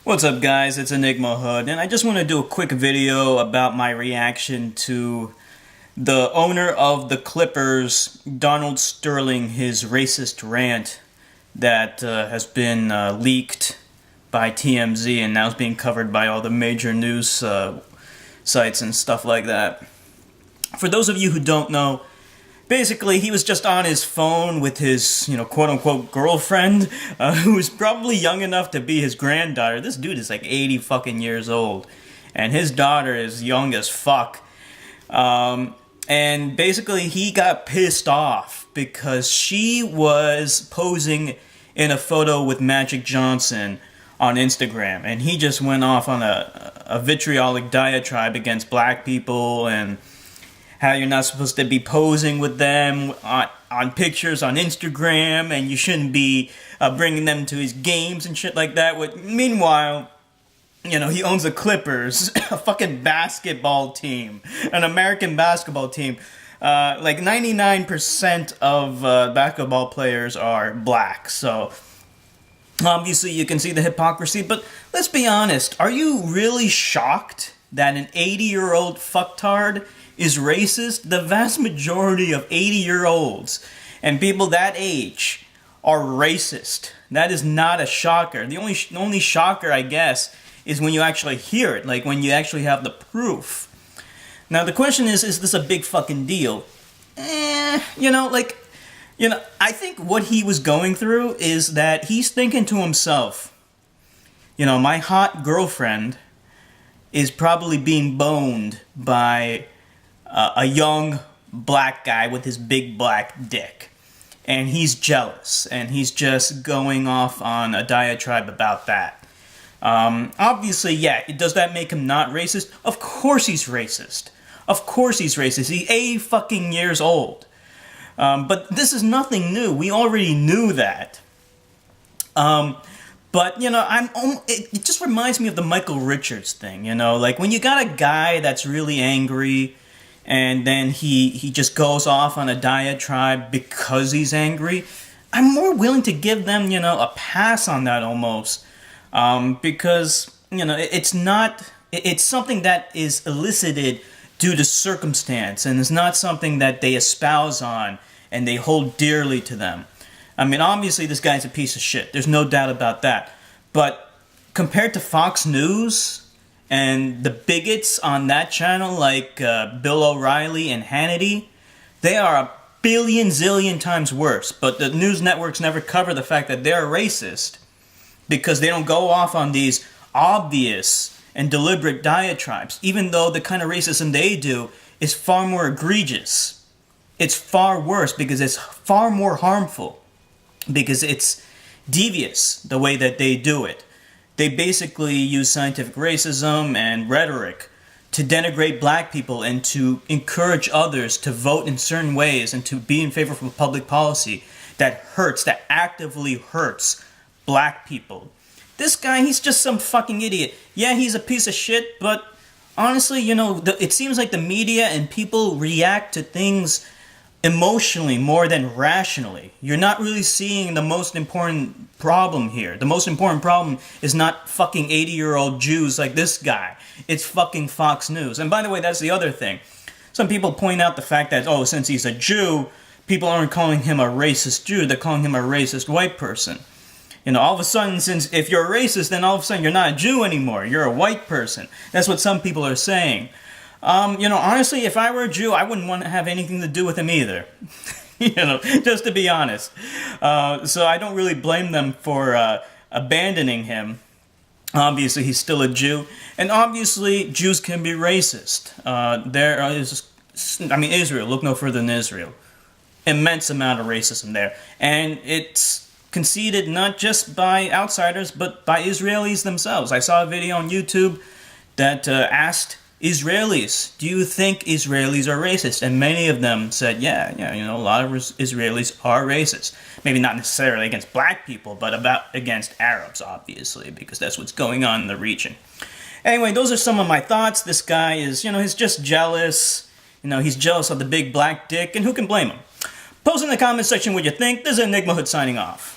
What's up, guys? It's Enigma Hood, and I just want to do a quick video about my reaction to the owner of the Clippers, Donald Sterling, his racist rant that has been leaked by TMZ and now is being covered by all the major news sites and stuff like that. For those of you who don't know, basically, he was just on his phone with his, quote-unquote girlfriend, who was probably young enough to be his granddaughter. This dude is like 80 fucking years old, and his daughter is young as fuck. And basically, he got pissed off because she was posing in a photo with Magic Johnson on Instagram, and he just went off on a vitriolic diatribe against black people and how you're not supposed to be posing with them on pictures on Instagram, and you shouldn't be bringing them to his games and shit like that. Meanwhile, he owns the Clippers, a fucking basketball team, an American basketball team. Like 99% of basketball players are black, so obviously you can see the hypocrisy. But let's be honest, are you really shocked that an 80-year-old fucktard is racist? The vast majority of 80-year-olds and people that age are racist. That is not a shocker. The only shocker, I guess, is when you actually hear it, like when you actually have the proof. Now the question is this a big fucking deal? I think what he was going through is that he's thinking to himself, my hot girlfriend is probably being boned by a young black guy with his big black dick, and he's jealous, and he's just going off on a diatribe about that. Obviously, yeah, does that make him not racist? Of course he's racist. Of course he's racist. He's 80 fucking years old. But this is nothing new. We already knew that. But, it just reminds me of the Michael Richards thing, like when you got a guy that's really angry and then he just goes off on a diatribe because he's angry, I'm more willing to give them, a pass on that almost. Because, it's something that is elicited due to circumstance, and it's not something that they espouse on and they hold dearly to them. I mean, obviously this guy's a piece of shit. There's no doubt about that. But compared to Fox News and the bigots on that channel like Bill O'Reilly and Hannity, they are a billion zillion times worse. But the news networks never cover the fact that they're racist because they don't go off on these obvious and deliberate diatribes, even though the kind of racism they do is far more egregious. It's far worse because it's far more harmful, because it's devious the way that they do it. They basically use scientific racism and rhetoric to denigrate black people and to encourage others to vote in certain ways and to be in favor of public policy that actively hurts black people. This guy, he's just some fucking idiot. Yeah, he's a piece of shit, but honestly, it seems like the media and people react to things emotionally more than rationally. You're not really seeing the most important problem here. The most important problem is not fucking 80-year-old Jews like this guy. It's fucking Fox News. And by the way, that's the other thing. Some people point out the fact that, since he's a Jew, people aren't calling him a racist Jew, they're calling him a racist white person. All of a sudden, since if you're a racist, then all of a sudden you're not a Jew anymore. You're a white person. That's what some people are saying. Honestly, if I were a Jew, I wouldn't want to have anything to do with him either. Just to be honest. So I don't really blame them for abandoning him. Obviously, he's still a Jew. And obviously, Jews can be racist. Israel, look no further than Israel. Immense amount of racism there. And it's conceded not just by outsiders, but by Israelis themselves. I saw a video on YouTube that asked Israelis, do you think Israelis are racist? And many of them said, yeah, a lot of Israelis are racist. Maybe not necessarily against black people, but against Arabs, obviously, because that's what's going on in the region. Anyway, those are some of my thoughts. This guy is, he's just jealous. He's jealous of the big black dick, and who can blame him? Post in the comment section what you think. This is Enigma Hood signing off.